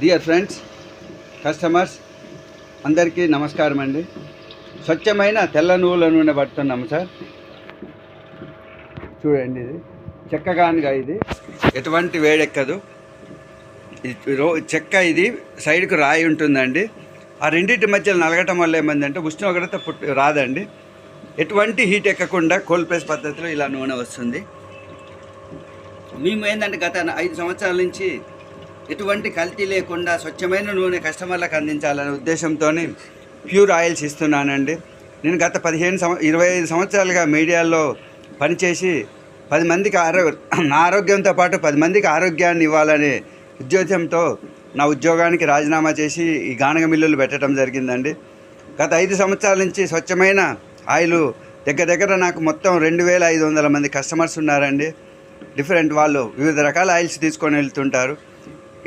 Dear friends, customers అందరికీ నమస్కారం అండి. స్వచ్ఛమైన తెల్ల నువ్వుల నూనె పడుతున్నాము సార్. చూడండి, ఇది చెక్కగానుగా, ఇది ఎటువంటి వేడెక్కదు. చెక్క ఇది సైడ్కు రాయి ఉంటుందండి. ఆ రెండింటి మధ్యలో నలగటం వల్ల ఏమైందంటే ఉష్ణోగ్రత రాదండి. ఎటువంటి హీట్ ఎక్కకుండా కోల్డ్ ప్రెస్ పద్ధతిలో ఇలా నూనె వస్తుంది. మేము ఏంటంటే గత 5 సంవత్సరాల నుంచి ఎటువంటి కల్తీ లేకుండా స్వచ్ఛమైన నూనె కస్టమర్లకు అందించాలనే ఉద్దేశంతో ప్యూర్ ఆయిల్స్ ఇస్తున్నానండి. నేను గత 25 సంవత్సరాలుగా మీడియాలో పనిచేసి 10 మందికి నా ఆరోగ్యంతో పాటు 10 మందికి ఆరోగ్యాన్ని ఇవ్వాలనే ఉద్దేశంతో నా ఉద్యోగానికి రాజీనామా చేసి ఈ గానగ మిల్లులు పెట్టడం జరిగిందండి. గత 5 సంవత్సరాల నుంచి స్వచ్ఛమైన ఆయిల్ దగ్గర నాకు మొత్తం 2500 మంది కస్టమర్స్ ఉన్నారండి. డిఫరెంట్ వాళ్ళు వివిధ రకాల ఆయిల్స్ తీసుకొని వెళ్తుంటారు.